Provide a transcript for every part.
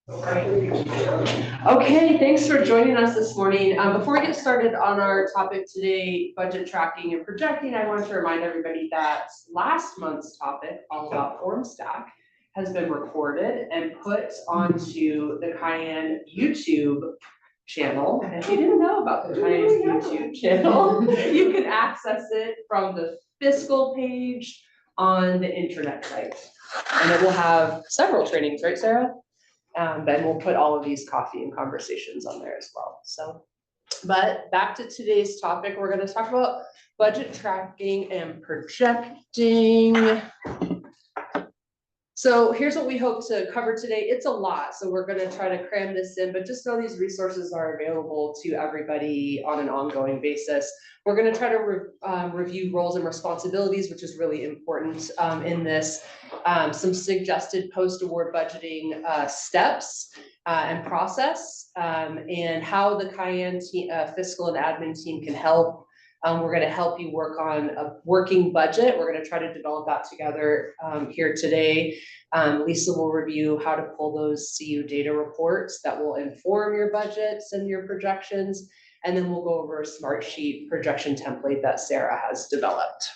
Okay, thanks for joining us this morning. Before we get started on our topic today, budget tracking and projecting, I want to remind everybody that last month's topic, all about form stack, has been recorded and put onto the CAIANH YouTube channel. And if you didn't know about the CAIANH YouTube channel, you can access it from the fiscal page on the internet site. And it will have several trainings, right, Sarah? Then we'll put all of these coffee and conversations on there as well. So, but back to today's topic, we're going to talk about budget tracking and projecting. So here's what we hope to cover today. It's a lot, so we're going to try to cram this in, but just know these resources are available to everybody on an ongoing basis. We're going to try to review roles and responsibilities, which is really important in this. Some suggested post-award budgeting steps and process, and how the CAIANH fiscal and admin team can help. We're going to help you work on a working budget. We're going to try to develop that together here today. Lisa will review how to pull those CU data reports that will inform your budgets and your projections. And then we'll go over a smart sheet projection template that Sarah has developed.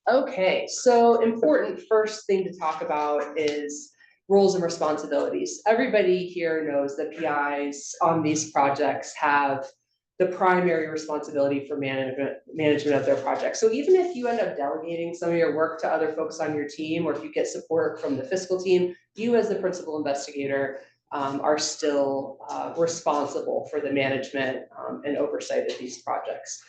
Okay, so important first thing to talk about is roles and responsibilities. Everybody here knows that PIs on these projects have the primary responsibility for management of their project. So even if you end up delegating some of your work to other folks on your team, or if you get support from the fiscal team, you as the principal investigator are still responsible for the management and oversight of these projects.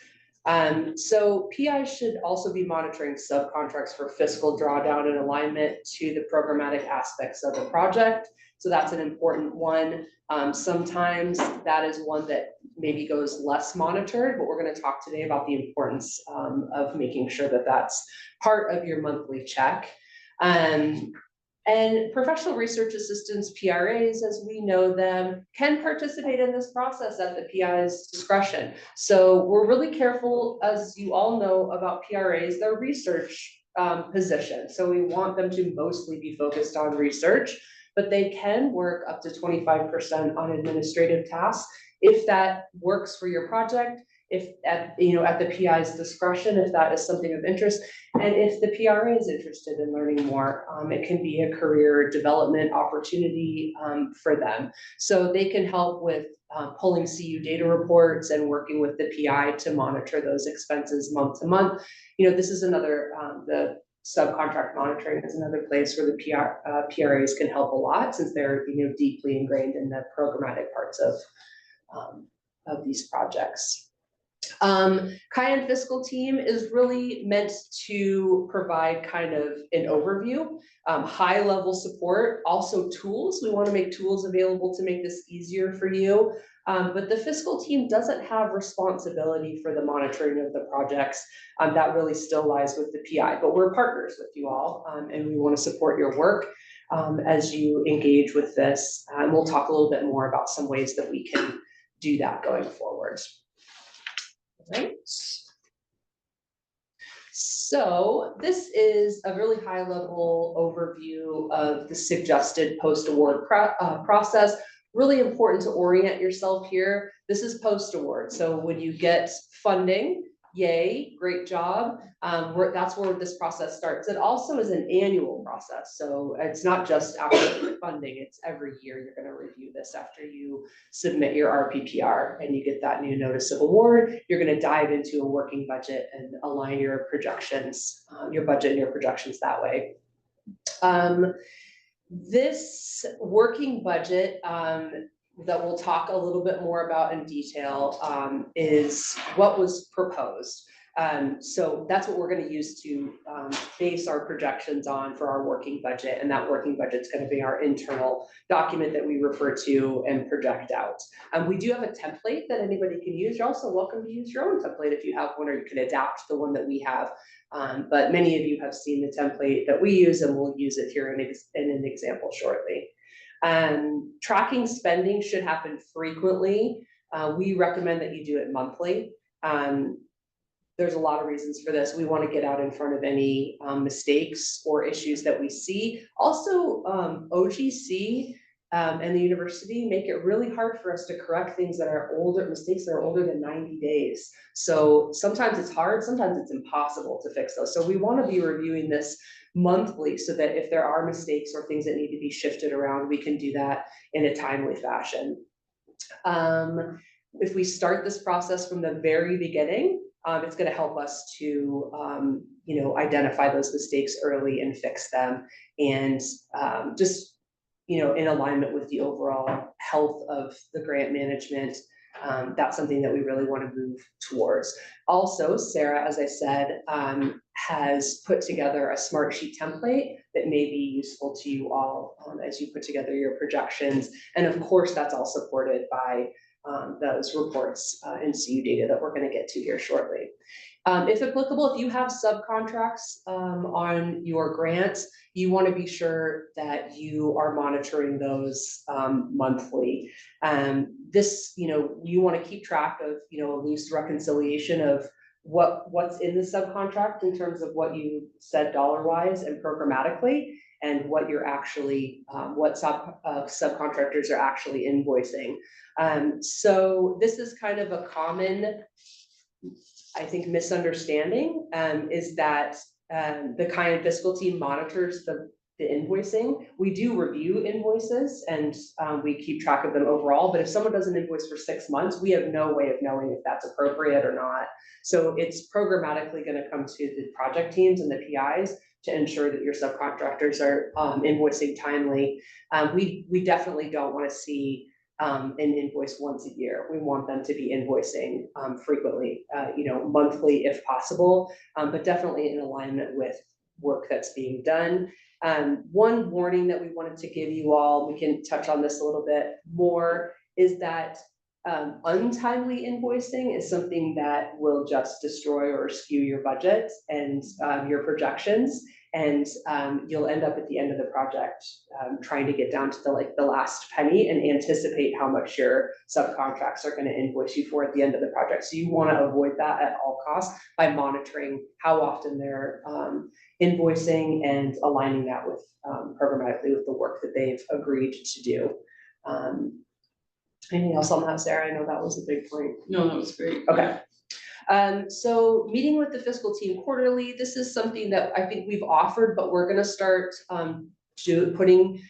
So PIs should also be monitoring subcontracts for fiscal drawdown and alignment to the programmatic aspects of the project. So that's an important one. Sometimes that is one that maybe goes less monitored, but we're going to talk today about the importance of making sure that that's part of your monthly check. And professional research assistants, PRAs, as we know them, can participate in this process at the PI's discretion. So we're really careful, as you all know, about PRAs, they're research positions. So we want them to mostly be focused on research, but they can work up to 25% on administrative tasks if that works for your project, if at the PI's discretion, if that is something of interest, and if the PRA is interested in learning more, it can be a career development opportunity for them. So they can help with pulling CU data reports and working with the PI to monitor those expenses month to month. This is another, the subcontract monitoring is another place where the PRAs can help a lot, since they're deeply ingrained in the programmatic parts of these projects. CAIANH fiscal team is really meant to provide kind of an overview, high level support, also tools. We want to make tools available to make this easier for you. But the fiscal team doesn't have responsibility for the monitoring of the projects. That really still lies with the PI, but we're partners with you all, and we want to support your work as you engage with this. We'll talk a little bit more about some ways that we can do that going forward. Right. So this is a really high level overview of the suggested post-award process. Really important to orient yourself here. This is post-award. So when you get funding, yay, great job. That's where this process starts. It also is an annual process. So it's not just after funding, it's every year you're going to review this after you submit your RPPR and you get that new notice of award. You're going to dive into a working budget and align your projections, your budget and your projections that way. This working budget that we'll talk a little bit more about in detail is what was proposed. So that's what we're going to use to base our projections on for our working budget, and that working budget is going to be our internal document that we refer to and project out. We do have a template that anybody can use. You're also welcome to use your own template if you have one, or you can adapt the one that we have. But many of you have seen the template that we use, and we'll use it here in an example shortly. Tracking spending should happen frequently. We recommend that you do it monthly. there's a lot of reasons for this. We want to get out in front of any mistakes or issues that we see. Also, OGC and the university make it really hard for us to correct things that are older, mistakes that are older than 90 days. So sometimes it's hard, sometimes it's impossible to fix those. So we want to be reviewing this monthly so that if there are mistakes or things that need to be shifted around, we can do that in a timely fashion. If we start this process from the very beginning, it's going to help us to, identify those mistakes early and fix them, and just, in alignment with the overall health of the grant management. That's something that we really want to move towards. Also, Sarah, as I said, has put together a smart sheet template that may be useful to you all as you put together your projections. And of course, that's all supported by those reports and CU data that we're going to get to here shortly. If applicable, if you have subcontracts on your grants, you want to be sure that you are monitoring those monthly. This, you want to keep track of, a loose reconciliation of what's in the subcontract in terms of what you said dollar-wise and programmatically, and what you're actually, what subcontractors are actually invoicing. So this is kind of a common, I think, misunderstanding, is that the CAIANH fiscal team monitors the invoicing. We do review invoices and we keep track of them overall, but if someone does an invoice for 6 months, we have no way of knowing if that's appropriate or not. So it's programmatically going to come to the project teams and the PIs to ensure that your subcontractors are invoicing timely. We definitely don't want to see an invoice once a year. We want them to be invoicing frequently, monthly if possible, but definitely in alignment with work that's being done. One warning that we wanted to give you all, we can touch on this a little bit more, is that untimely invoicing is something that will just destroy or skew your budget and your projections. And you'll end up at the end of the project trying to get down to the last penny and anticipate how much your subcontracts are going to invoice you for at the end of the project. So you want to avoid that at all costs by monitoring how often they're invoicing and aligning that with programmatically with the work that they've agreed to do. Anything else on that, Sarah? I know that was a big point. No, that was great. Okay. So meeting with the fiscal team quarterly, this is something that I think we've offered, but we're going to start putting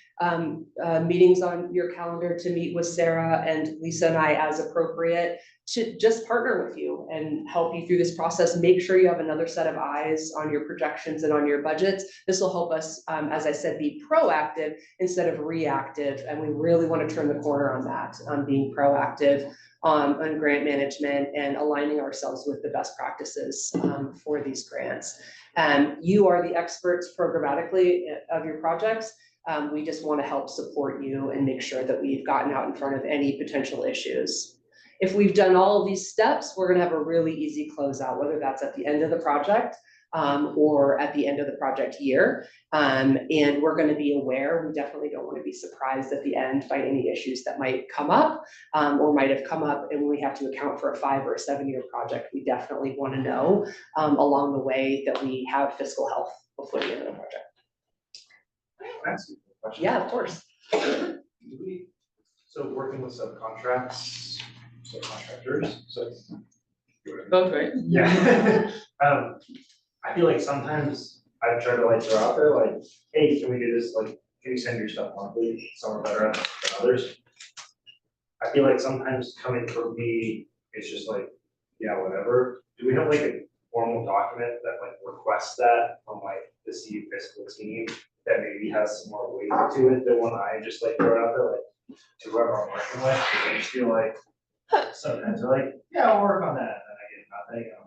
meetings on your calendar to meet with Sarah and Lisa and I as appropriate, to just partner with you and help you through this process. Make sure you have another set of eyes on your projections and on your budgets. This will help us, as I said, be proactive instead of reactive. And we really want to turn the corner on that, on being proactive on grant management and aligning ourselves with the best practices for these grants. You are the experts programmatically of your projects. We just want to help support you and make sure that we've gotten out in front of any potential issues. If we've done all of these steps, we're going to have a really easy closeout, whether that's at the end of the project or at the end of the project year. And we're going to be aware. We definitely don't want to be surprised at the end by any issues that might come up or might have come up, and we have to account for a 5 or a 7-year project. We definitely want to know along the way that we have fiscal health before the end of the project. Can I ask you a question? Yeah, of course. So working with subcontractors, so Both, right? yeah. I feel like sometimes I try to throw out there hey, can we do this? Can you send your stuff monthly? Some are better at it than others. I feel like sometimes coming from me, it's just yeah, whatever. Do we have a formal document that requests that from the CU fiscal team that maybe has some more weight to it than when I just throw it out there to whoever I'm working with? I just feel sometimes they're yeah, I'll work on that, and then I get nothing. And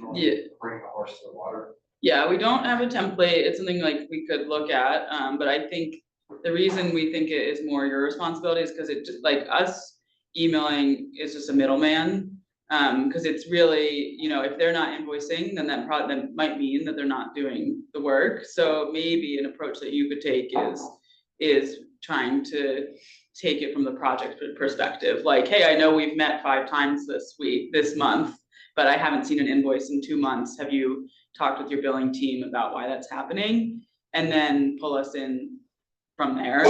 I'm Yeah. Bring the horse to the water. Yeah, we don't have a template. It's something we could look at, but I think the reason we think it is more your responsibility is because it just us emailing is just a middleman. Because it's really, if they're not invoicing, then that might mean that they're not doing the work. So maybe an approach that you could take is trying to take it from the project perspective. Hey, I know we've met 5 times this month. but I haven't seen an invoice in 2 months. Have you talked with your billing team about why that's happening? And then pull us in from there.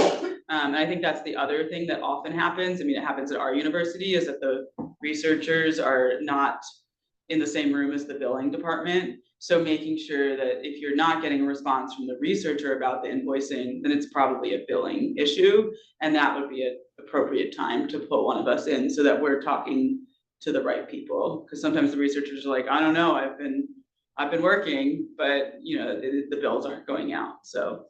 And I think that's the other thing that often happens. I mean, it happens at our university, is that the researchers are not in the same room as the billing department. So making sure that if you're not getting a response from the researcher about the invoicing, then it's probably a billing issue. And that would be an appropriate time to put one of us in so that we're talking to the right people. Because sometimes the researchers are like, I don't know, I've been working, but you know, the bills aren't going out, so.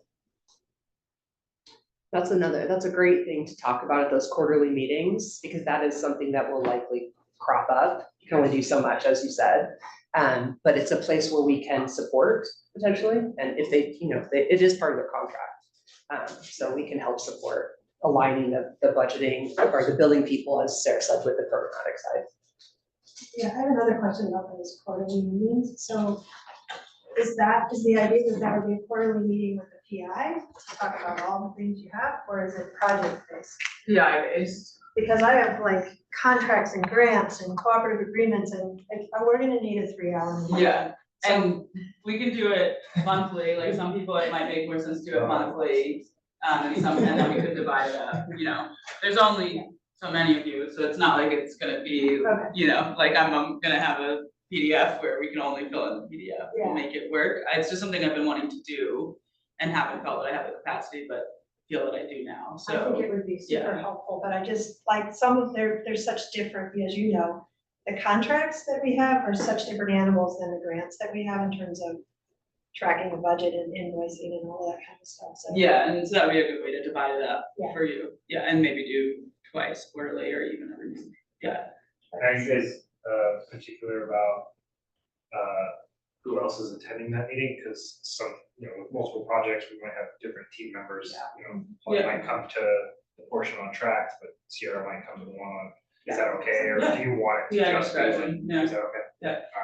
That's a great thing to talk about at those quarterly meetings, because that is something that will likely crop up. You can only do so much, as you said. But it's a place where we can support potentially, and if they, you know, it is part of their contract. So we can help support aligning the budgeting or the billing people, as Sarah said, with the programmatic side. Yeah, I have another question about those quarterly meetings. So is the idea that would be a quarterly meeting with the PI to talk about all the things you have, or is it project based? PI based. Because I have like contracts and grants and cooperative agreements, and like, we're gonna need a 3-hour meeting. Yeah, and we can do it monthly, like some people, it might make more sense to do it monthly. And then we could divide it up, you know, there's only so many of you, so it's not like it's gonna be, Okay. you know, like I'm gonna have a PDF where we can only fill in the PDF and make it work. It's just something I've been wanting to do and haven't felt that I have the capacity, but feel that I do now, so. I think it would be super helpful, but I just like some of there's such different, as you know, the contracts that we have are such different animals than the grants that we have in terms of tracking the budget and invoicing and all that kind of stuff, so. Yeah, and so that would be a good way to divide it up Yeah. for you, yeah, and maybe do twice quarterly or even every month, yeah. Are you guys particular about who else is attending that meeting? Because some, you know, with multiple projects, we might have different team members. You know, one might come to the portion on tracks, but Sierra might come to the one on. Is that okay, or do you want it to Yeah, just be discretion, one? yeah. Is that okay? Yeah. All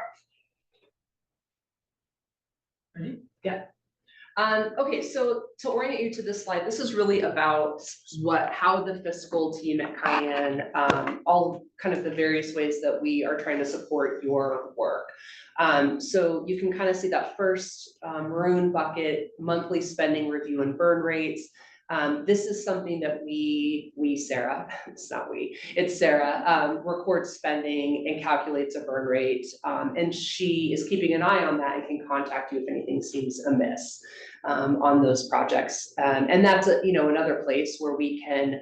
right. Okay, so to orient you to this slide, this is really about how the fiscal team at CAIANH, all kind of the various ways that we are trying to support your work. So you can kind of see that first maroon bucket, monthly spending review and burn rates. This is something that Sarah, it's Sarah, records spending and calculates a burn rate. And she is keeping an eye on that and can contact you if anything seems amiss on those projects. And that's another place where we can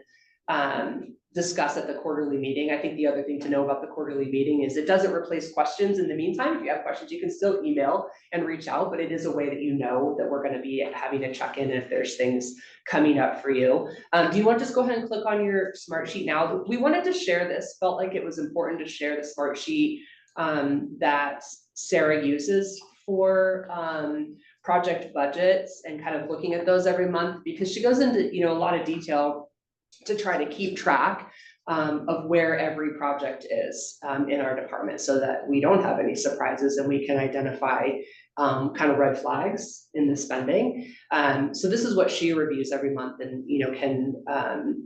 discuss at the quarterly meeting. I think the other thing to know about the quarterly meeting is it doesn't replace questions in the meantime. If you have questions, you can still email and reach out, but it is a way that you know that we're going to be having a check-in if there's things coming up for you. Do you want to just go ahead and click on your smart sheet now? We wanted to share this, felt like it was important to share the smart sheet that Sarah uses for project budgets and kind of looking at those every month, because she goes into a lot of detail to try to keep track of where every project is in our department, so that we don't have any surprises and we can identify kind of red flags in the spending. So this is what she reviews every month, and can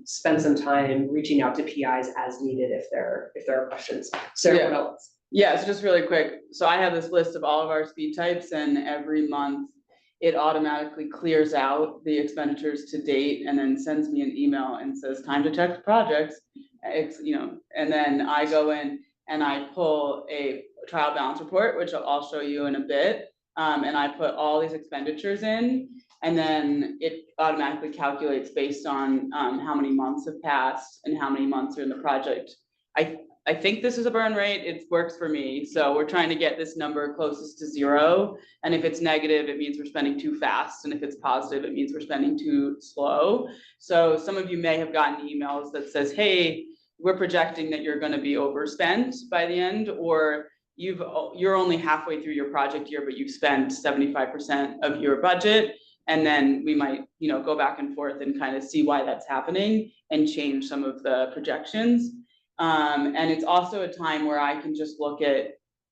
spend some time reaching out to PIs as needed if there are questions. Sarah, what else? Yeah, so just really quick, so I have this list of all of our speed types, and every month it automatically clears out the expenditures to date and then sends me an email and says, time to check projects. And then I go in and I pull a trial balance report, which I'll show you in a bit. And I put all these expenditures in, and then it automatically calculates based on how many months have passed and how many months are in the project. I think this is a burn rate, it works for me. So we're trying to get this number closest to 0. And if it's negative, it means we're spending too fast. And if it's positive, it means we're spending too slow. So some of you may have gotten emails that says, hey, we're projecting that you're going to be overspent by the end, or you're only halfway through your project year, but you've spent 75% of your budget. And then we might, go back and forth and kind of see why that's happening and change some of the projections. And it's also a time where I can just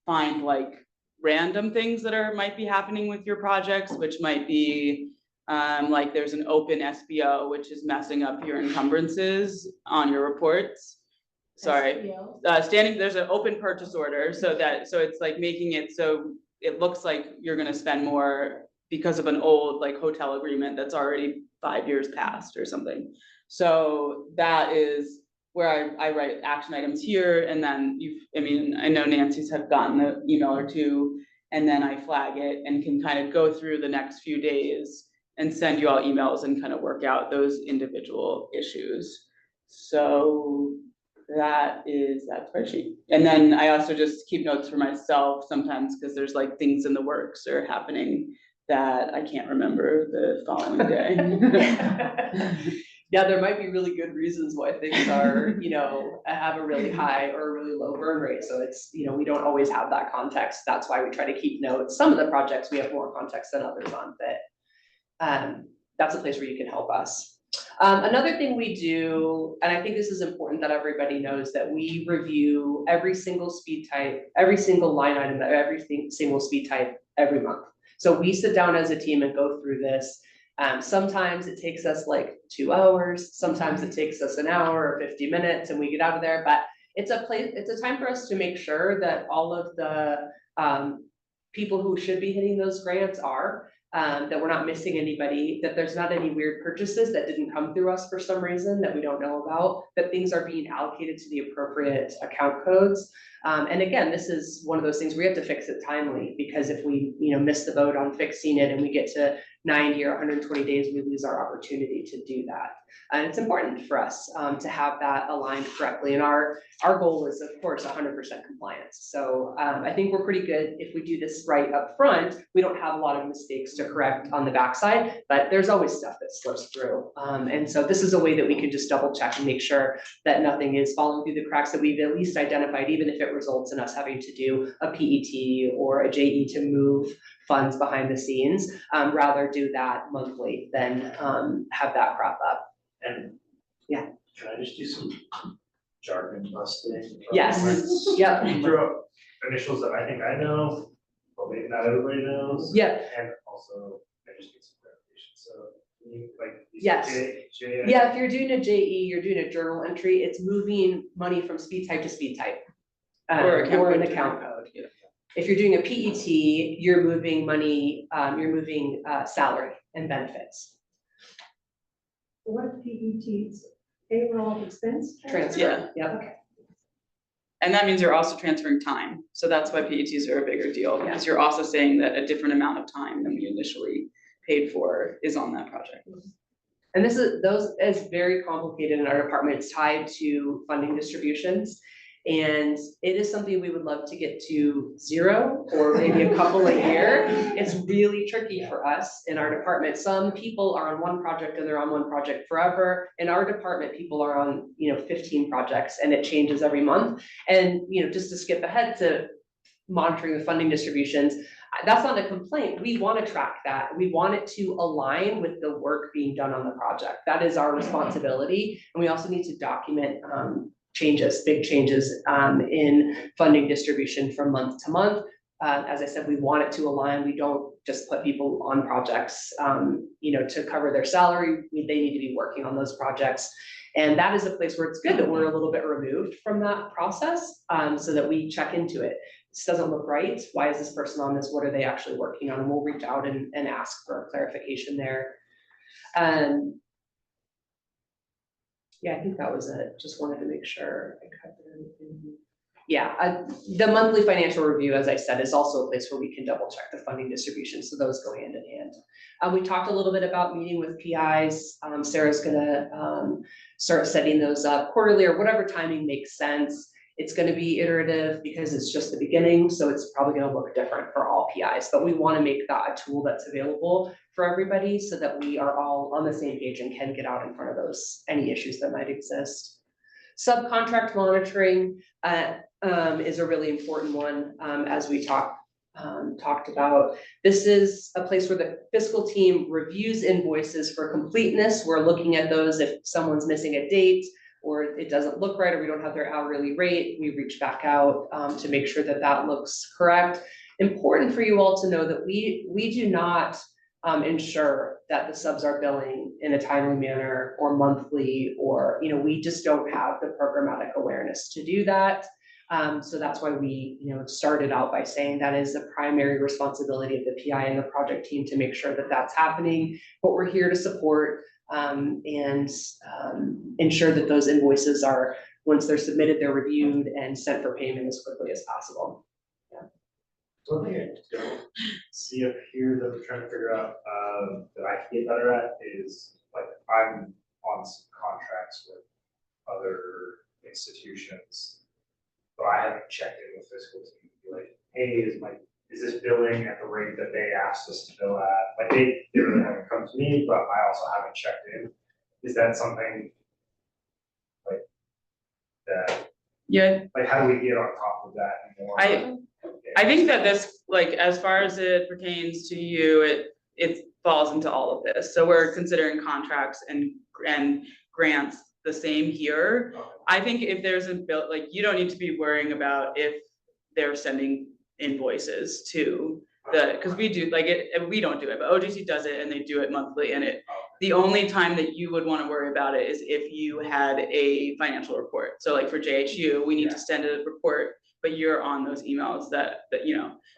find like random things that might be happening with your projects, which might be like there's an open SBO, which is messing up your encumbrances on your reports. sorry. Standing, there's an open purchase order, so it's like making it so it looks like you're gonna spend more because of an old like hotel agreement that's already 5 years past or something. So that is where I write action items here, and then I know Nancy's have gotten the email or two, and then I flag it and can kind of go through the next few days and send you all emails and kind of work out those individual issues. So that is that spreadsheet. And then I also just keep notes for myself sometimes because there's like things in the works or happening that I can't remember the following day. Yeah, there might be really good reasons why things are, have a really high or a really low burn rate. So it's, we don't always have that context. That's why we try to keep notes. Some of the projects we have more context than others on, but that's a place where you can help us. Another thing we do, and I think this is important that everybody knows, that we review every single speed type, every single line item, every single speed type every month. So we sit down as a team and go through this. Sometimes it takes us like 2 hours, sometimes it takes us an hour or 50 minutes and we get out of there, but it's a time for us to make sure that all of the people who should be hitting those grants are, that we're not missing anybody, that there's not any weird purchases that didn't come through us for some reason that we don't know about, that things are being allocated to the appropriate account codes. And again, this is one of those things we have to fix it timely, because if we, miss the boat on fixing it and we get to 90 or 120 days, we lose our opportunity to do that. And it's important for us to have that aligned correctly. And our goal is, of course, 100% compliance. So I think we're pretty good if we do this right up front. We don't have a lot of mistakes to correct on the backside, but there's always stuff that slips through. And so this is a way that we can just double check and make sure that nothing is falling through the cracks that we've at least identified, even if it results in us having to do a PET or a JE to move funds behind the scenes. Rather do that monthly than have that crop up. And yeah, can I just do some jargon busting? Yes. Yeah. Throw up initials that I think I know, but maybe not everybody knows. Yeah. And also, I just get some clarification. So, you Yes. J, Yeah, if you're doing a JE, you're doing a journal entry, it's moving money from speed type to speed type. Or an account code. Yeah. If you're doing a PET, you're moving money, salary and benefits. What are PETs? Payroll expense Transfer. Yeah. Yep. Okay. And that means you're also transferring time. So that's why PETs are a bigger deal, because you're also saying that a different amount of time than we initially paid for is on that project. And those is very complicated in our department. It's tied to funding distributions. And it is something we would love to get to 0 or maybe a couple a year. It's really tricky for us in our department. Some people are on one project and they're on one project forever. In our department, people are on, 15 projects and it changes every month. And, just to skip ahead to monitoring the funding distributions, that's not a complaint. We want to track that. We want it to align with the work being done on the project. That is our responsibility. And we also need to document big changes in funding distribution from month to month. As I said, we want it to align. We don't just put people on projects, to cover their salary. They need to be working on those projects. And that is a place where it's good that we're a little bit removed from that process, so that we check into it. This doesn't look right. Why is this person on this? What are they actually working on? And we'll reach out and ask for clarification there. Yeah, I think that was it. Just wanted to make sure I covered everything. Yeah, the monthly financial review, as I said, is also a place where we can double check the funding distribution. So those go hand in hand. We talked a little bit about meeting with PIs. Sarah's gonna start setting those up quarterly or whatever timing makes sense. It's gonna be iterative because it's just the beginning. So it's probably gonna look different for all PIs, but we wanna make that a tool that's available for everybody so that we are all on the same page and can get out in front of any issues that might exist. Subcontract monitoring is a really important one, as we talked about. This is a place where the fiscal team reviews invoices for completeness. We're looking at those if someone's missing a date or it doesn't look right or we don't have their hourly rate. We reach back out to make sure that that looks correct. Important for you all to know that we do not ensure that the subs are billing in a timely manner or monthly, or, we just don't have the programmatic awareness to do that. So that's why we, started out by saying that is the primary responsibility of the PI and the project team to make sure that that's happening. But we're here to support and ensure that those invoices are, once they're submitted, they're reviewed and sent for payment as quickly as possible. One thing I don't see up here that we're trying to figure out, that I can get better at is, like, I'm on some contracts with other institutions, but I haven't checked in with fiscal team to be like, hey, is this billing at the rate that they asked us to bill at? Like, they really haven't come to me, but I also haven't checked in. Is that something like that? Yeah, Like, how do we get on top of that more? I think that this, like, as far as it pertains to you, it falls into all of this. So we're considering contracts and grants the same here. I think if there's a bill, like, you don't need to be worrying about if they're sending invoices to because we do, like, we don't do it, but OGC does it and they do it monthly, and the only time that you would want to worry about it is if you had a financial report. So like for JHU, we need to send a report, but you're on those emails that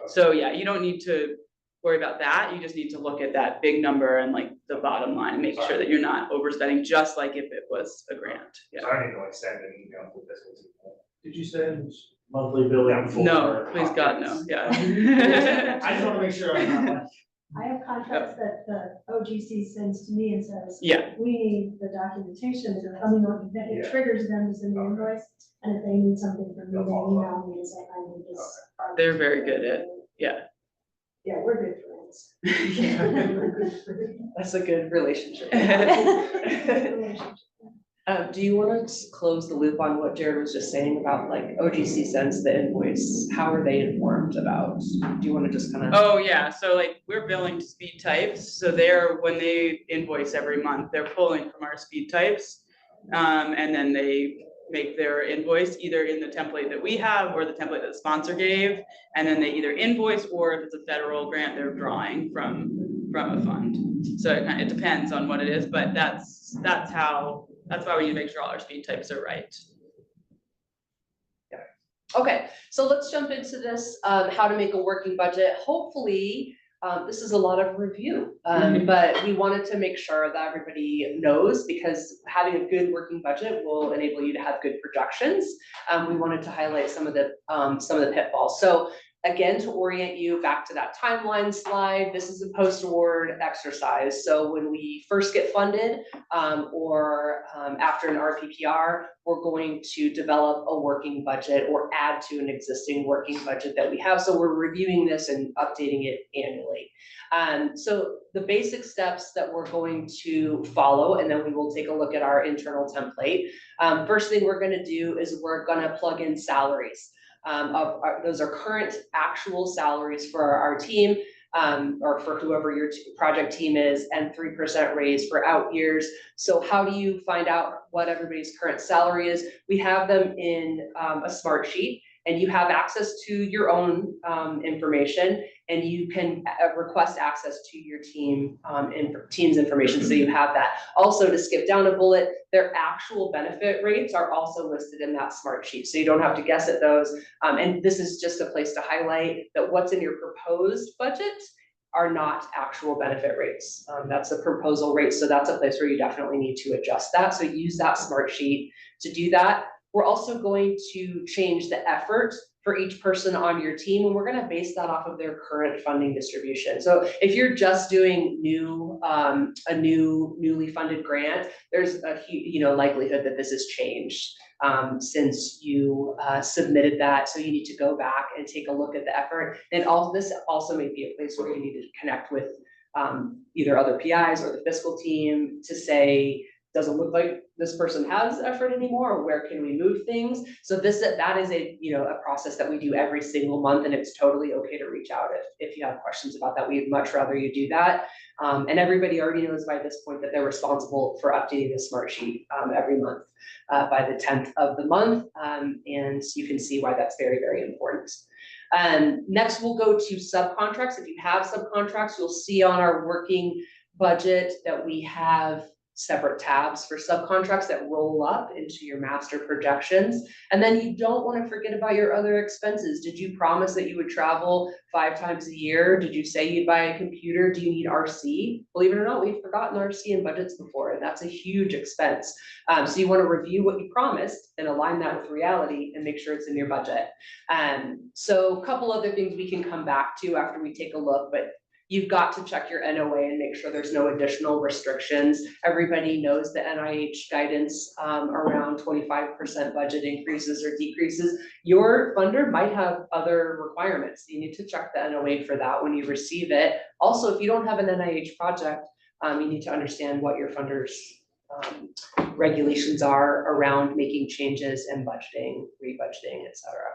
so yeah, you don't need to worry about that. You just need to look at that big number and like the bottom line and make sure that you're not overspending, just like if it was a grant. So I don't need to like send an email to fiscal team. Did you send monthly billing for? No, please God, no, yeah. I just wanna make sure I'm not like. I have contracts that the OGC sends to me and says, Yeah. we need the documentation, that it triggers them to send the invoice, and if they need something from me, they email me and say, I need this. They're very good at, yeah. Yeah, we're good friends. That's a good relationship. Do you want to close the loop on what Jared was just saying about, like, OGC sends the invoice? How are they informed about? Do you want to just kind of? Oh, yeah, so like we're billing to speed types, so when they invoice every month, they're pulling from our speed types. And then they make their invoice either in the template that we have or the template that the sponsor gave, and then they either invoice, or if it's a federal grant, they're drawing from a fund. So it depends on what it is, but that's why we need to make sure all our speed types are right. Okay, so let's jump into this, how to make a working budget. Hopefully, this is a lot of review, but we wanted to make sure that everybody knows, because having a good working budget will enable you to have good projections. We wanted to highlight some of the pitfalls. So again, to orient you back to that timeline slide, this is a post-award exercise. So when we first get funded, or after an RPPR, we're going to develop a working budget or add to an existing working budget that we have. So we're reviewing this and updating it annually. So the basic steps that we're going to follow, and then we will take a look at our internal template. First thing we're going to do is we're going to plug in salaries. Those are current actual salaries for our team, or for whoever your project team is, and 3% raise for out years. So how do you find out what everybody's current salary is? We have them in a smart sheet, and you have access to your own information, and you can request access to your team's information, so you have that. Also, to skip down a bullet, their actual benefit rates are also listed in that smart sheet, so you don't have to guess at those. And this is just a place to highlight that what's in your proposed budget are not actual benefit rates. That's a proposal rate, so that's a place where you definitely need to adjust that. So use that smart sheet to do that. We're also going to change the effort for each person on your team, and we're going to base that off of their current funding distribution. So if you're just doing a newly funded grant, there's a likelihood that this has changed since you submitted that. So you need to go back and take a look at the effort. And this also may be a place where you need to connect with either other PIs or the fiscal team to say, doesn't look like this person has effort anymore, or where can we move things? So that is a process that we do every single month, and it's totally okay to reach out if you have questions about that. We'd much rather you do that. And everybody already knows by this point that they're responsible for updating the smart sheet every month by the 10th of the month. And you can see why that's very, very important. Next, we'll go to subcontracts. If you have subcontracts, you'll see on our working budget that we have separate tabs for subcontracts that roll up into your master projections. And then you don't want to forget about your other expenses. Did you promise that you would travel 5 times a year? Did you say you'd buy a computer? Do you need RC? Believe it or not, we've forgotten RC in budgets before, and that's a huge expense. So you want to review what you promised and align that with reality and make sure it's in your budget. So a couple other things we can come back to after we take a look, but you've got to check your NOA and make sure there's no additional restrictions. Everybody knows the NIH guidance around 25% budget increases or decreases. Your funder might have other requirements. You need to check the NOA for that when you receive it. Also, if you don't have an NIH project, you need to understand what your funders' regulations are around making changes and budgeting, rebudgeting, et cetera.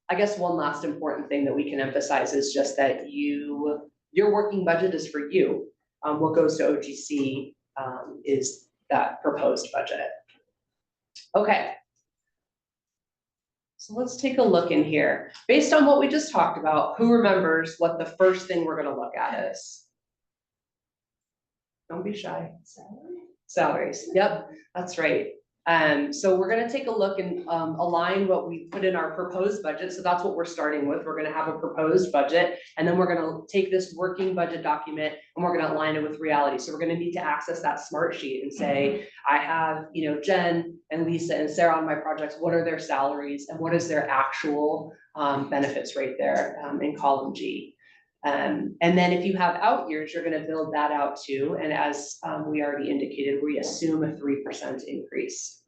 I guess one last important thing that we can emphasize is just that your working budget is for you. What goes to OGC is that proposed budget. Okay. So let's take a look in here. Based on what we just talked about, who remembers what the first thing we're gonna look at is? Don't be shy. Salaries. Yep, that's right. So we're gonna take a look and align what we put in our proposed budget. So that's what we're starting with. We're gonna have a proposed budget, and then we're gonna take this working budget document and we're gonna align it with reality. So we're gonna need to access that smart sheet and say, I have, Jen and Lisa and Sarah on my projects, what are their salaries and what is their actual benefits right there in column G. And then if you have out years, you're gonna build that out too. And as we already indicated, we assume a 3% increase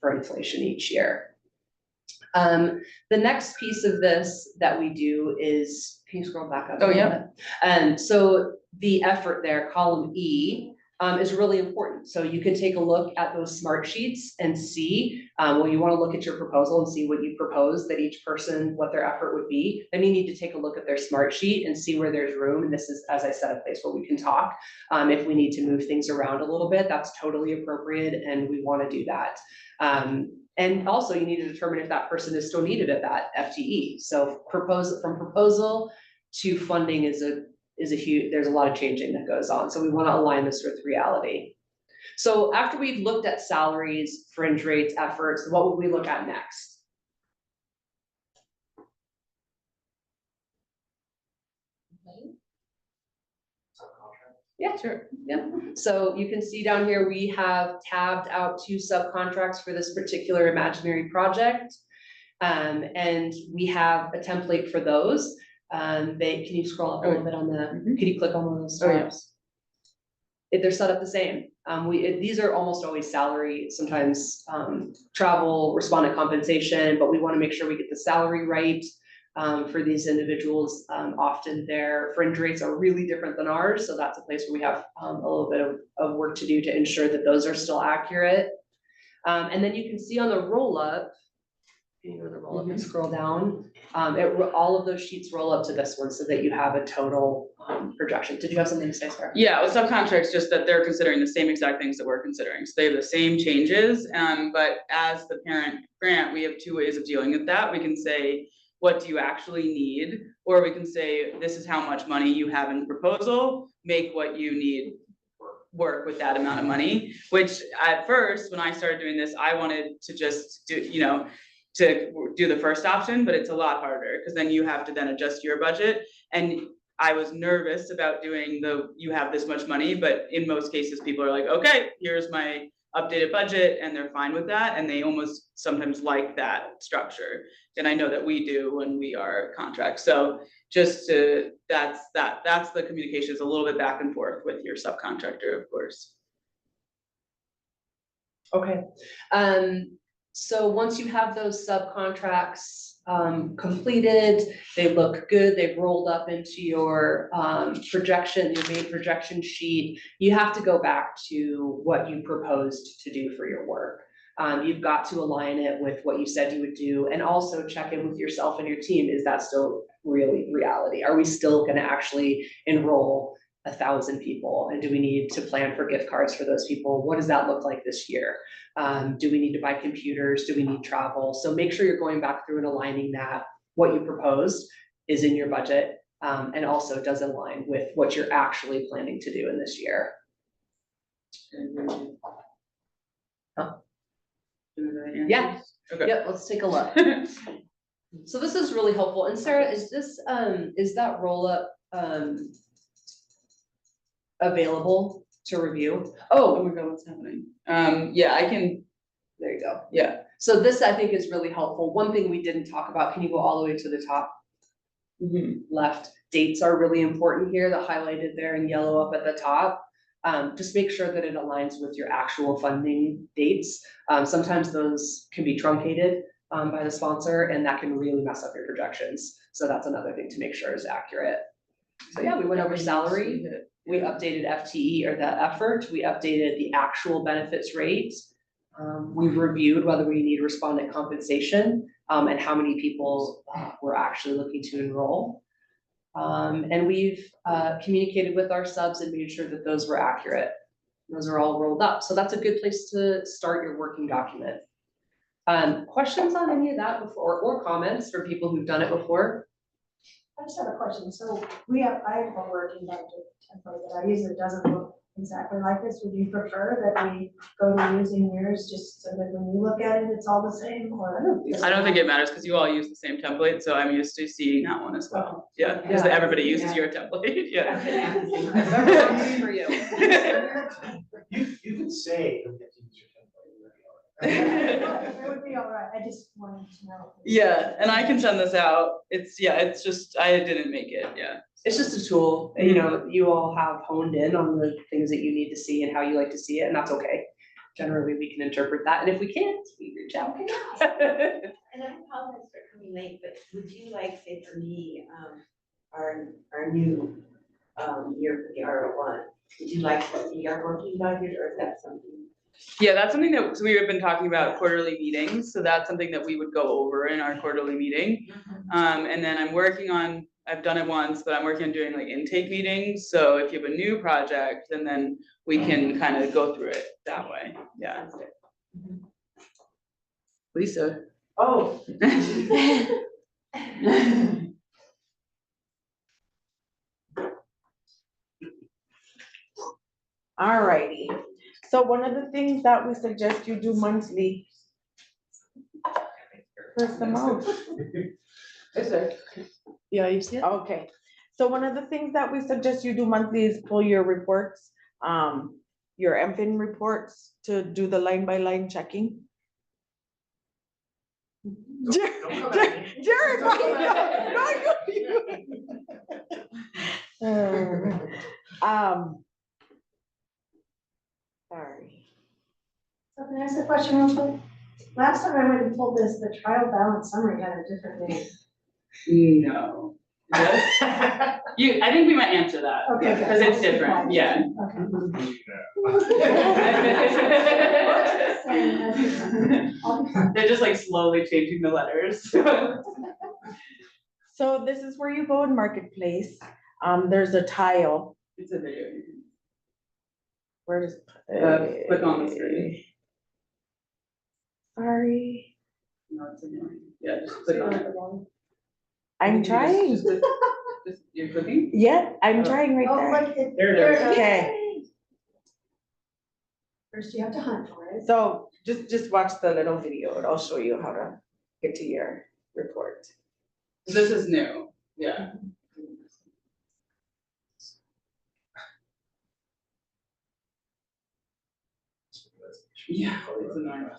for inflation each year. The next piece of this that we do is, can you scroll back up? Oh, yeah. And so the effort there, column E, is really important. So you can take a look at those smart sheets and see, well, you want to look at your proposal and see what you propose that each person, what their effort would be. Then you need to take a look at their smart sheet and see where there's room. And this is, as I said, a place where we can talk. If we need to move things around a little bit, that's totally appropriate and we want to do that. And also you need to determine if that person is still needed at that FTE. So from proposal to funding is a huge, there's a lot of changing that goes on. So we want to align this with reality. So after we've looked at salaries, fringe rates, efforts, what would we look at next? Yeah, sure. Yeah. So you can see down here, we have tabbed out 2 subcontracts for this particular imaginary project. And we have a template for those. Can you scroll up a little bit on the, could you click on one of those tabs? They're set up the same. These are almost always salary, sometimes travel, respondent compensation, but we want to make sure we get the salary right for these individuals. Often their fringe rates are really different than ours, so that's a place where we have a little bit of work to do to ensure that those are still accurate. And then you can see on the roll up, you go to the roll up and scroll down, all of those sheets roll up to this one so that you have a total projection. Did you have something to say, Sarah? Yeah, with subcontracts, just that they're considering the same exact things that we're considering. So they have the same changes, but as the parent grant, we have 2 ways of dealing with that. We can say, what do you actually need? Or we can say, this is how much money you have in the proposal, make what you need work with that amount of money. Which at first, when I started doing this, I wanted to just do, to do the first option, but it's a lot harder because then you have to then adjust your budget. And I was nervous about doing you have this much money, but in most cases, people are like, okay, here's my updated budget, and they're fine with that. And they almost sometimes like that structure. And I know that we do when we are contracts. So that's the communication is a little bit back and forth with your subcontractor, of course. Okay. So once you have those subcontracts completed, they look good, they've rolled up into your projection, your main projection sheet, you have to go back to what you proposed to do for your work. You've got to align it with what you said you would do, and also check in with yourself and your team. Is that still really reality? Are we still going to actually enroll 1,000 people? And do we need to plan for gift cards for those people? What does that look like this year? Do we need to buy computers? Do we need travel? So make sure you're going back through and aligning that what you proposed is in your budget, and also does align with what you're actually planning to do in this year. Huh? Yeah. Okay. Yeah, let's take a look. So this is really helpful. And Sarah, is that roll-up, available to review? Oh Oh, my God, what's happening? Yeah, I can, there you go. yeah. So this, I think, is really helpful. One thing we didn't talk about, can you go all the way to the top left? Dates are really important here, the highlighted there in yellow up at the top. Just make sure that it aligns with your actual funding dates. Sometimes those can be truncated by the sponsor, and that can really mess up your projections. So that's another thing to make sure is accurate. So yeah, we went over salary, we updated FTE or the effort, we updated the actual benefits rates. We've reviewed whether we need respondent compensation, and how many people we're actually looking to enroll. And we've communicated with our subs and made sure that those were accurate. Those are all rolled up. So that's a good place to start your working document. Questions on any of that before, or comments for people who've done it before? I just have a question. So I have a working budget template that I use that doesn't look exactly like this. Would you prefer that we go to using yours just so that when you look at it, it's all the same, or? I don't think it matters because you all use the same template, so I'm used to seeing that one as well. Yeah, because Yeah. everybody uses your template, yeah. Whatever works for you. You could say, don't get to use your It would be all right. I just wanted to know. Yeah, and I can send this out. It's just, I didn't make it, yeah. It's just a tool, you know, you all have honed in on the things that you need to see and how you like to see it, and that's okay. Generally, we can interpret that, and if we can't, we reach out. And I apologize for coming late, but would you like, say for me, our new year for the R01, would you like to see our working budget, or is that something? Yeah, that's something that, so we have been talking about quarterly meetings, so that's something that we would go over in our quarterly meeting. And then I've done it once, but I'm working on doing like intake meetings, so if you have a new project, and then we can kind of go through it that way, yeah. Lisa. Oh. Alrighty, so one of the things that we suggest you do monthly. First the mouth. Yeah, you see it? Okay, so one of the things that we suggest you do monthly is pull your reports, your MFIN reports to do the line by line checking. Jared, no, sorry. So can I ask a question real quick? Last time I went and pulled this, the trial balance summary had a different name. No. Yes? I think we might answer that, Okay, because good. it's different, yeah. They're just like slowly changing the letters. So this is where you go in Marketplace, there's a tile. It's a video. Where does? Click on the screen. Sorry, No, it's annoying. Yeah, just click on it. I'm trying. Just you're clicking? Yeah, I'm Oh. trying right Oh, there. like it. There it is. Okay. First you have to hunt for it. So just watch the little video and I'll show you how to get to your report. This is new, yeah. Yeah, it's annoying.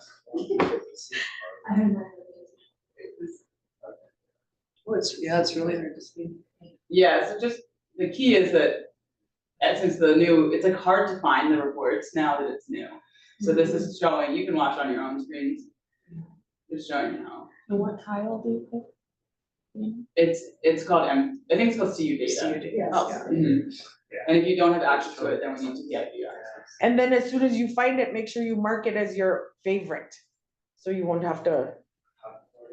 I don't know. It's really hard to see. Yeah, so just, the key is that, since it's like hard to find the reports now that it's new. So this is showing, you can watch on your own screens. It's showing now. And what tile do you pick? It's called, I think it's called CU data. Yes. Oh, mhm. And if you don't have access to it, then we need to get you access. And then as soon as you find it, make sure you mark it as your favorite. So you won't have to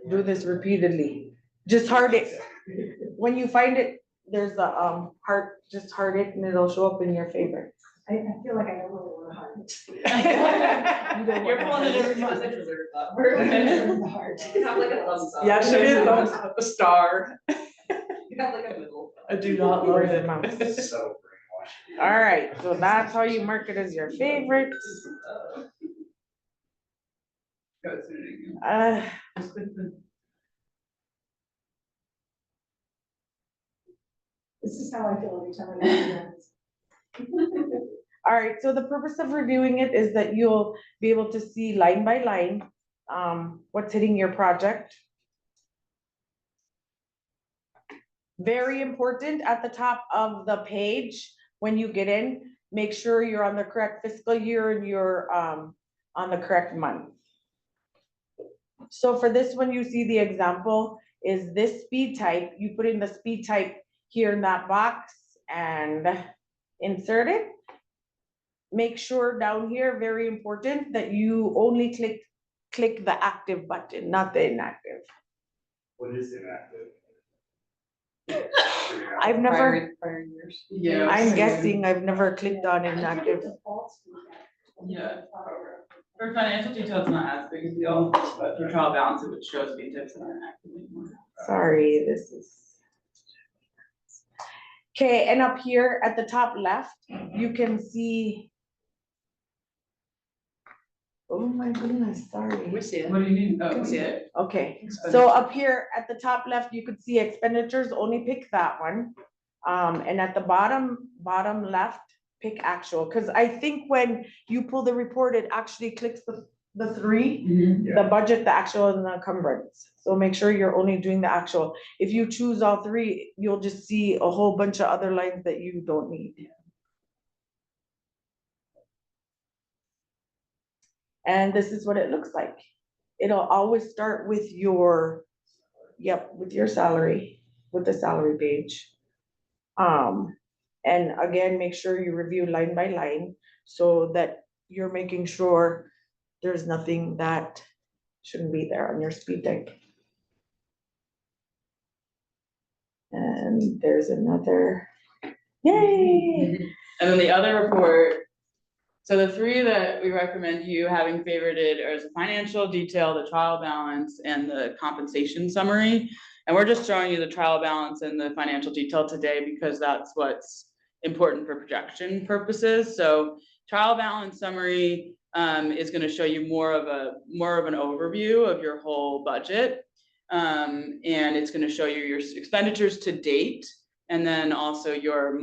do this repeatedly. Just hard it. When you find it, there's a, heart, just heart it and it'll show up in your favorite. I feel like I don't really want to heart it. You don't You're want pulling it that. every month. The heart. You can have like a thumbs up. Yeah, she did thumbs up. A star. You have like a middle. I do not love the mouse. So brainwashed. All right, so that's how you mark it as your favorite. Uh, This is how I feel every time I do this. all right, so the purpose of reviewing it is that you'll be able to see line by line, what's hitting your project. Very important at the top of the page, when you get in, make sure you're on the correct fiscal year and you're, on the correct month. So for this one, you see the example is this speed type, you put in the speed type here in that box and insert it. Make sure down here, very important, that you only click the active button, not the inactive. What is inactive? I've never, Prior years. Yeah. I'm guessing I've never clicked on I think inactive. it defaults to that. Yeah. For financial detail, it's not as big a deal, but for trial balance, it would show speed tips that aren't active anymore. Sorry, this is. Okay, and up here at the top left, you can see. Oh my goodness, sorry. We see it. What do you mean? Oh, see it? Okay, so up here at the top left, you could see expenditures, only pick that one. And at the bottom left, pick actual, because I think when you pull the report, it actually clicks the three, the budget, the actual, and the encumbrance. So make sure you're only doing the actual. If you choose all three, you'll just see a whole bunch of other lines that you don't need. And this is what it looks like. It'll always start with your, yep, with your salary, with the salary page. And again, make sure you review line by line so that you're making sure there's nothing that shouldn't be there on your speed type. And there's another, yay! And then the other report, so the three that we recommend you having favorited are the financial detail, the trial balance, and the compensation summary. And we're just showing you the trial balance and the financial detail today because that's what's important for projection purposes. So trial balance summary is going to show you more of an overview of your whole budget. And it's going to show you your expenditures to date, and then also your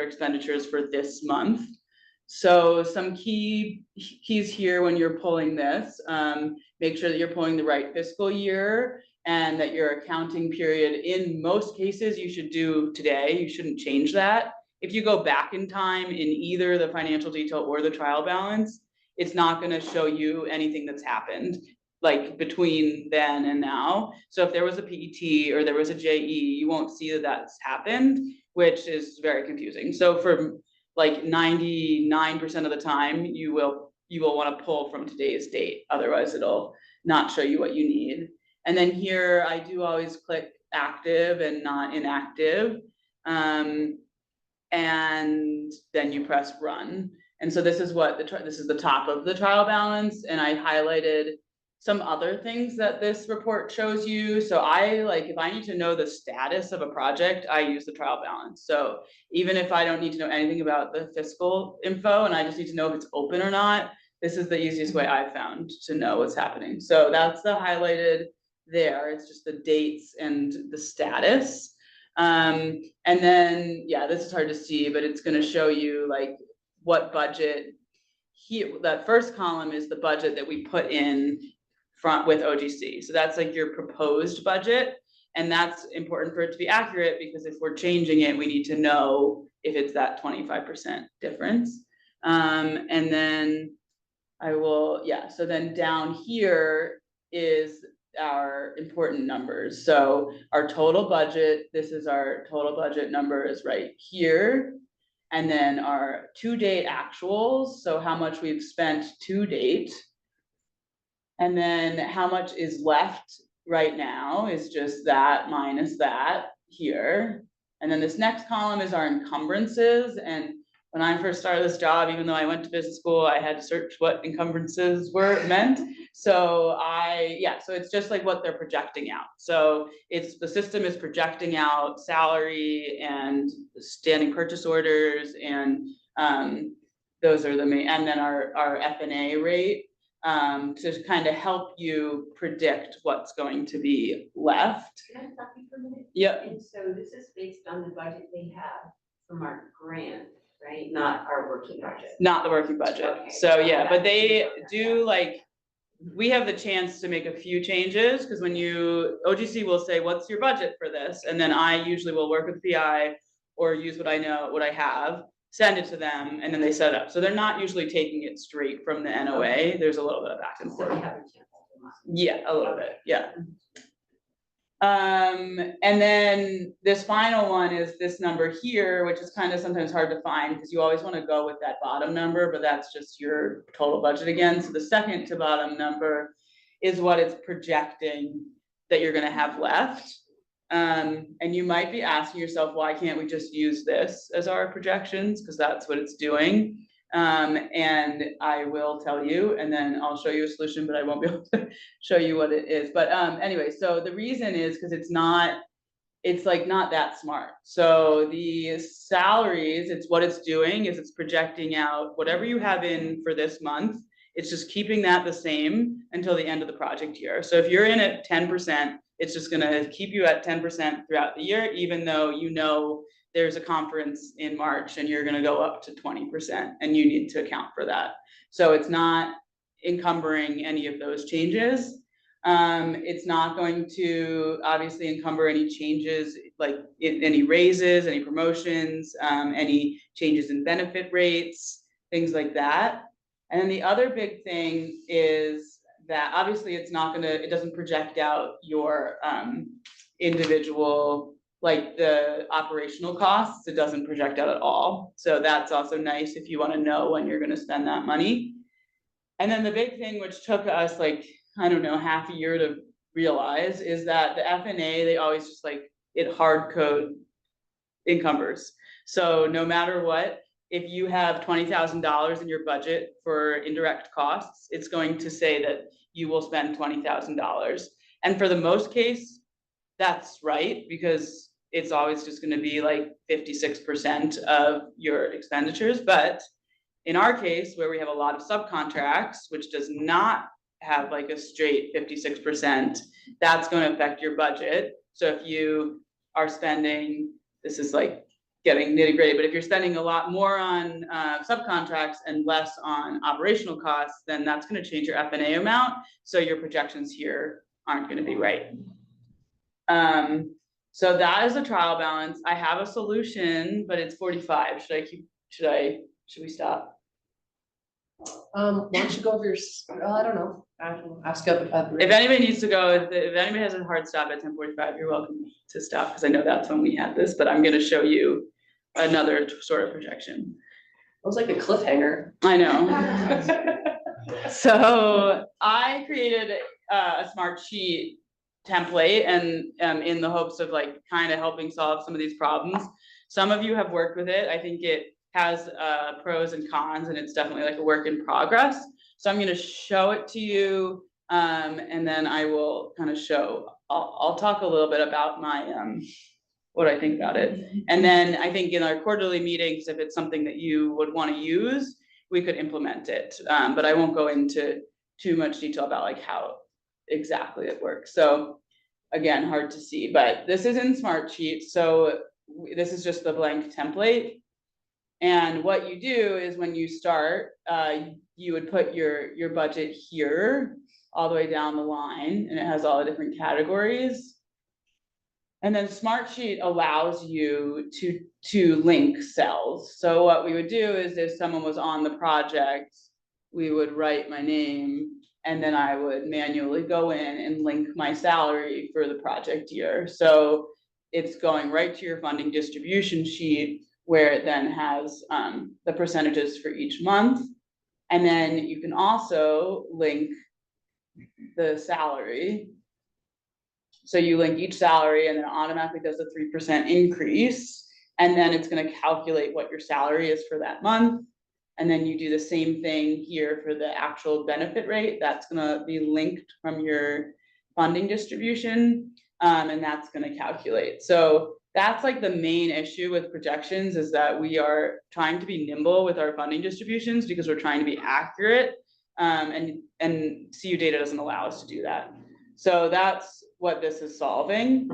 expenditures for this month. So some keys here when you're pulling this, make sure that you're pulling the right fiscal year and that your accounting period, in most cases, you should do today. You shouldn't change that. If you go back in time in either the financial detail or the trial balance, it's not going to show you anything that's happened like between then and now. So if there was a PET or there was a JE, you won't see that that's happened, which is very confusing. So for like 99% of the time, you will want to pull from today's date. Otherwise, it'll not show you what you need. And then here, I do always click active and not inactive. And then you press run. And so this is this is the top of the trial balance. And I highlighted some other things that this report shows you. So if I need to know the status of a project, I use the trial balance. So even if I don't need to know anything about the fiscal info and I just need to know if it's open or not, this is the easiest way I've found to know what's happening. So that's the highlighted there. It's just the dates and the status. And then, yeah, this is hard to see, but it's going to show you like what budget here. That first column is the budget that we put in front with OGC. So that's like your proposed budget. And that's important for it to be accurate because if we're changing it, we need to know if it's that 25% difference. And then so then down here is our important numbers. So our total budget, this is our total budget number is right here. And then our to-date actuals, so how much we've spent to date. And then how much is left right now is just that minus that here. And then this next column is our encumbrances, and when I first started this job, even though I went to business school, I had to search what encumbrances were meant. So so it's just like what they're projecting out. So it's, the system is projecting out salary and standing purchase orders, and those are the main, and then our F&A rate, to kind of help you predict what's going to be left. Can I stop you for a minute? Yep. And so this is based on the budget they have from our grant, right? Not our working budget. Not the working budget. Okay. So yeah, but they do, like, we have the chance to make a few changes, because when OGC will say, what's your budget for this? And then I usually will work with PI or use what I know, what I have, send it to them, and then they set it up. So they're not usually taking it straight from the NOA. There's a little bit of back and So forth. we have a chance to do mine. Yeah, a little bit, yeah. And then this final one is this number here, which is kind of sometimes hard to find, because you always want to go with that bottom number, but that's just your total budget again. So the second to bottom number is what it's projecting that you're gonna have left. And you might be asking yourself, why can't we just use this as our projections? Because that's what it's doing. And I will tell you, and then I'll show you a solution, but I won't be able to show you what it is. But anyway, so the reason is because it's not that smart. So the salaries, it's what it's doing is it's projecting out whatever you have in for this month. It's just keeping that the same until the end of the project year. So if you're in at 10%, it's just gonna keep you at 10% throughout the year, even though you know there's a conference in March and you're gonna go up to 20%, and you need to account for that. So it's not encumbering any of those changes. It's not going to obviously encumber any changes, like any raises, any promotions, any changes in benefit rates, things like that. And then the other big thing is that obviously it doesn't project out your individual, like the operational costs, it doesn't project out at all. So that's also nice if you want to know when you're going to spend that money. And then the big thing, which took us like, I don't know, half a year to realize, is that the F&A, they always just like it hard code encumbers. So no matter what, if you have $20,000 in your budget for indirect costs, it's going to say that you will spend $20,000. And for the most case, that's right, because it's always just gonna be like 56% of your expenditures. But in our case, where we have a lot of subcontracts, which does not have like a straight 56%, that's gonna affect your budget. So if you are spending, this is like getting nitty gritty, but if you're spending a lot more on subcontracts and less on operational costs, then that's gonna change your F&A amount. So your projections here aren't gonna be right. So that is a trial balance. I have a solution, but it's 45. Should we stop? Why don't you go over I don't know, ask up. If anybody needs to go, if anybody has a hard stop at 10:45, you're welcome to stop, because I know that's when we had this, but I'm gonna show you another sort of projection. It was like a cliffhanger. I know. So I created a smart sheet template, and in the hopes of like kind of helping solve some of these problems. Some of you have worked with it. I think it has pros and cons, and it's definitely like a work in progress. So I'm gonna show it to you, and then I will kind of I'll talk a little bit about my what I think about it. And then I think in our quarterly meetings, if it's something that you would want to use, we could implement it. But I won't go into too much detail about like how exactly it works. So again, hard to see, but this is in Smartsheet. So this is just the blank template. And what you do is when you start, you would put your budget here all the way down the line, and it has all the different categories. And then Smartsheet allows you to link cells. So what we would do is if someone was on the project, we would write my name, and then I would manually go in and link my salary for the project year. So it's going right to your funding distribution sheet, where it then has the percentages for each month. And then you can also link the salary So you link each salary and then it automatically does a 3% increase. And then it's gonna calculate what your salary is for that month. And then you do the same thing here for the actual benefit rate. That's gonna be linked from your funding distribution. And that's gonna calculate. So that's like the main issue with projections, is that we are trying to be nimble with our funding distributions because we're trying to be accurate. And CU data doesn't allow us to do that. So that's what this is solving.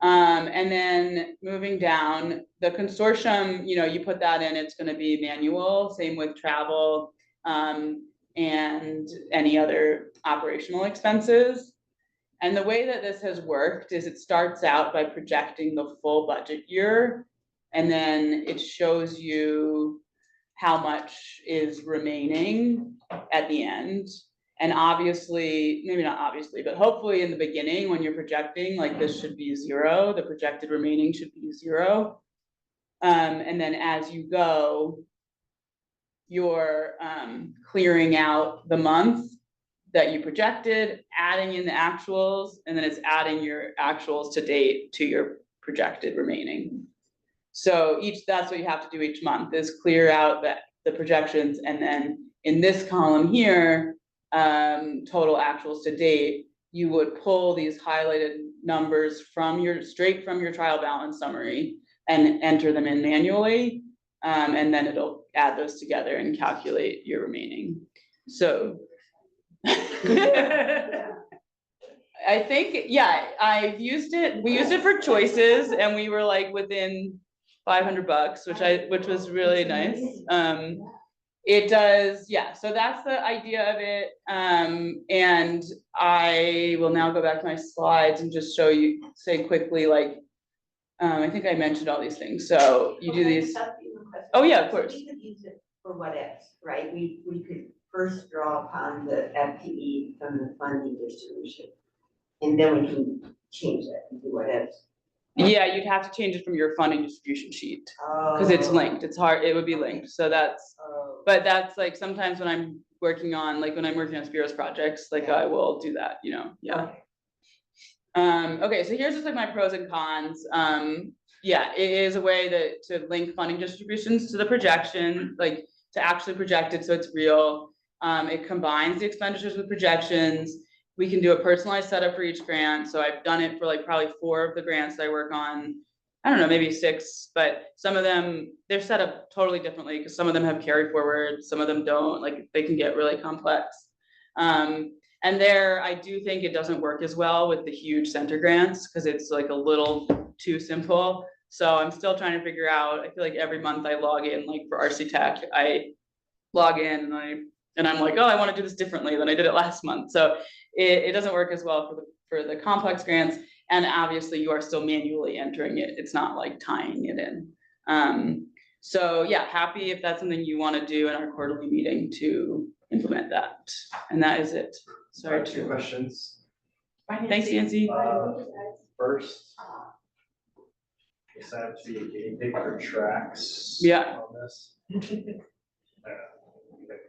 And then moving down, the consortium, you know, you put that in, it's gonna be manual, same with travel, and any other operational expenses. And the way that this has worked is it starts out by projecting the full budget year, and then it shows you how much is remaining at the end. And obviously, maybe not obviously, but hopefully in the beginning, when you're projecting, like this should be 0, the projected remaining should be 0. And then as you go, you're clearing out the month that you projected, adding in the actuals, and then it's adding your actuals to date to your projected remaining. So that's what you have to do each month, is clear out the projections, and then in this column here, total actuals to date, you would pull these highlighted numbers straight from your trial balance summary and enter them in manually. And then it'll add those together and calculate your remaining. So I think, yeah, I've used it. We used it for choices and we were like within $500, which was really nice. It does, yeah, so that's the idea of it. And I will now go back to my slides and just say quickly, like, I think I mentioned all these things. So you do these. Oh yeah, of course. We could use it for what ifs, right? We could first draw upon the FTE from the funding distribution. And then we can change it and do what ifs. Yeah, you'd have to change it from your funding distribution sheet, because it's linked. It's hard, it would be linked. So that's, but that's like sometimes when I'm working on, like when I'm working on Spiro's projects, like I will do that, you know, yeah. Okay, so here's just like my pros and cons. Yeah, it is a way to link funding distributions to the projection, like to actually project it so it's real. It combines the expenditures with projections. We can do a personalized setup for each grant. So I've done it for like probably 4 of the grants that I work on. I don't know, maybe 6, but some of them, they're set up totally differently because some of them have carry forward, some of them don't, like they can get really complex. And there, I do think it doesn't work as well with the huge center grants because it's like a little too simple. So I'm still trying to figure out, I feel like every month I log in, like for RC Tech, I log in and I'm like, oh, I want to do this differently than I did it last month. So it doesn't work as well for the complex grants. And obviously you are still manually entering it. It's not like tying it in. So yeah, happy if that's something you want to do in our quarterly meeting to implement that. And that is it. Sorry. 2 questions. Thanks, Nancy. First, decided to be a guinea pig for tracks. Yeah. On this.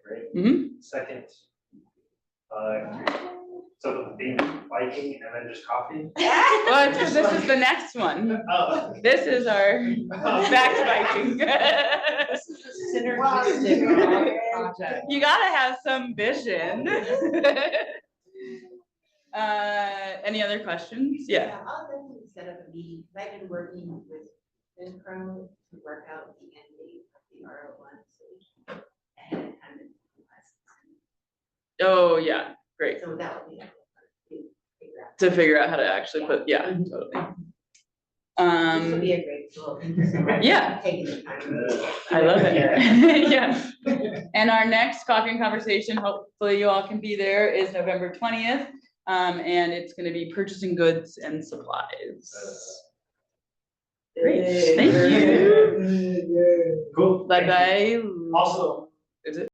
Great. Mm-hmm. Second, so the theme biking and then just coffee. Well, this is the next one. Oh. This is our back to biking. This is a synergistic project. You gotta have some vision. Any other questions? Yeah. I'll definitely set up a meeting, because I've been working with FinPro to work out the end date of the R01, so we can ahead of time and Oh, yeah, great. so that would be figure out. To figure out how to actually put, yeah, totally. This would be a great tool. Thank you so much. Yeah. for taking the time to do it. I love it. Yeah. And our next coffee and conversation, hopefully you all can be there, is November 20th. And it's gonna be purchasing goods and supplies. Great, thank you. Cool. Bye-bye. Also, Is it?